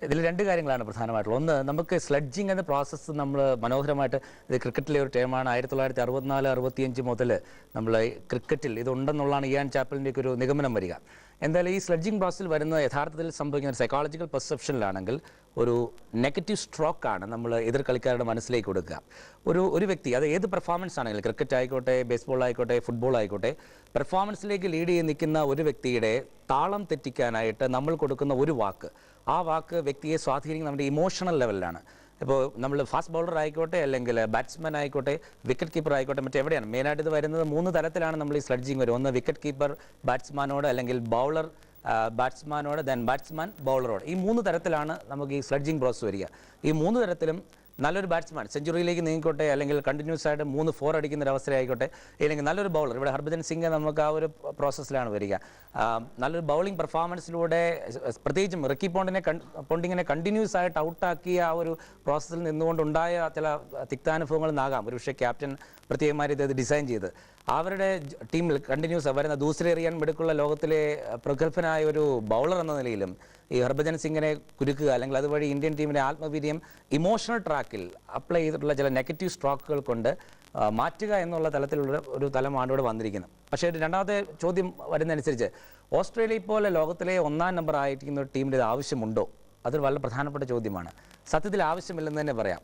ഇതിൽ രണ്ട് കാര്യങ്ങളാണ് പ്രധാനമായിട്ടുള്ളത്. ഒന്ന്, നമുക്ക് സ്ലെഡ്ജിങ് എന്ന പ്രോസസ്സ് നമ്മൾ മനോഹരമായിട്ട്, ഇത് ക്രിക്കറ്റിലെ ഒരു ടേമാണ്. 1964-65 മുതൽ നമ്മൾ ക്രിക്കറ്റിൽ ഇതുണ്ടെന്നുള്ളതാണ് ഇയാൻ ചാപ്പലിൻ്റെയൊക്കെ ഒരു നിഗമനം വരിക. എന്തായാലും ഈ സ്ലെഡ്ജിങ് പ്രോസസ്സിൽ വരുന്ന യഥാർത്ഥത്തിൽ സംഭവിക്കുന്ന സൈക്കോളജിക്കൽ പെർസെപ്ഷനിലാണെങ്കിൽ ഒരു നെഗറ്റീവ് സ്ട്രോക്കാണ് നമ്മൾ എതിർ കളിക്കാരുടെ മനസ്സിലേക്ക് കൊടുക്കുക. ഒരു വ്യക്തി, അത് ഏത് പെർഫോമൻസ് ആണെങ്കിലും, ക്രിക്കറ്റ് ആയിക്കോട്ടെ, ബേസ്ബോൾ ആയിക്കോട്ടെ, ഫുട്ബോൾ ആയിക്കോട്ടെ, പെർഫോമൻസിലേക്ക് ലീഡ് ചെയ്ത് നിൽക്കുന്ന ഒരു വ്യക്തിയുടെ താളം തെറ്റിക്കാനായിട്ട് നമ്മൾ കൊടുക്കുന്ന ഒരു വാക്ക്, ആ വാക്ക് വ്യക്തിയെ സ്വാധീനിക്കുന്ന നമ്മുടെ ഇമോഷണൽ ലെവലിലാണ്. ഇപ്പോൾ നമ്മൾ ഫാസ്റ്റ് ബൗളർ ആയിക്കോട്ടെ, അല്ലെങ്കിൽ ബാറ്റ്സ്മാൻ ആയിക്കോട്ടെ, വിക്കറ്റ് കീപ്പർ ആയിക്കോട്ടെ, മറ്റെവിടെയാണ് മെയിനായിട്ട് ഇത് വരുന്നത്? 3 തരത്തിലാണ് നമ്മൾ ഈ സ്ലെഡ്ജിങ് വരും. ഒന്ന് വിക്കറ്റ് കീപ്പർ ബാറ്റ്സ്മാനോട്, അല്ലെങ്കിൽ ബൗളർ ബാറ്റ്സ്മാനോട്, ദെൻ ബാറ്റ്സ്മാൻ ബൗളറോട്. ഈ 3 തരത്തിലാണ് നമുക്ക് ഈ സ്ലെഡ്ജിങ് പ്രോസസ് വരിക. ഈ 3 തരത്തിലും നല്ലൊരു ബാറ്റ്സ്മാൻ സെഞ്ചുറിയിലേക്ക് നീങ്ങിക്കോട്ടെ, അല്ലെങ്കിൽ കണ്ടിന്യൂസ് ആയിട്ട് 3 4 അടിക്കുന്ന ഒരു അവസ്ഥയായിക്കോട്ടെ, അല്ലെങ്കിൽ നല്ലൊരു ബൗളർ, ഇവിടെ ഹർഭജൻ സിംഗ് നമുക്ക് ആ ഒരു പ്രോസസ്സിലാണ് വരിക. നല്ലൊരു ബൗളിംഗ് പെർഫോമൻസിലൂടെ, പ്രത്യേകിച്ചും റിക്കി പോണ്ടിങ്ങിനെ കണ്ടിന്യൂസ് ആയിട്ട് ഔട്ടാക്കിയ ആ ഒരു പ്രോസസ്സിൽ നിന്നുകൊണ്ടുണ്ടായ ചില തിക്താനുഭവങ്ങളിൽ നിന്നാകാം ഒരുപക്ഷെ ക്യാപ്റ്റൻ പ്രത്യേകമായി ഇത് ഡിസൈൻ ചെയ്ത് അവരുടെ ടീമിൽ കണ്ടിന്യൂസ് വരുന്ന ദൂസരെറിയാൻ മിടുക്കുള്ള ലോകത്തിലെ പ്രഗത്ഭനായ ഒരു ബൗളർ എന്ന നിലയിലും ഈ ഹർഭജൻ സിംഗിനെ കുരുക്കുക, അല്ലെങ്കിൽ അതുവഴി ഇന്ത്യൻ ടീമിൻ്റെ ആത്മവീര്യം ഇമോഷണൽ ട്രാക്കിൽ അപ്ലൈ ചെയ്തിട്ടുള്ള ചില നെഗറ്റീവ് സ്ട്രോക്കുകൾ കൊണ്ട് മാറ്റുക എന്നുള്ള തലത്തിലുള്ള ഒരു തലമാണ് ഇവിടെ വന്നിരിക്കുന്നത്. പക്ഷേ രണ്ടാമത്തെ ചോദ്യം വരുന്നതനുസരിച്ച് ഓസ്ട്രേലിയ പോലെ ലോകത്തിലെ 1ാം നമ്പർ ആയിരിക്കുന്ന ഒരു ടീമിൻ്റെ ഇത് ആവശ്യമുണ്ടോ? അതൊരു വളരെ പ്രധാനപ്പെട്ട ചോദ്യമാണ്. സത്യത്തിൽ ആവശ്യമില്ലെന്ന് തന്നെ പറയാം.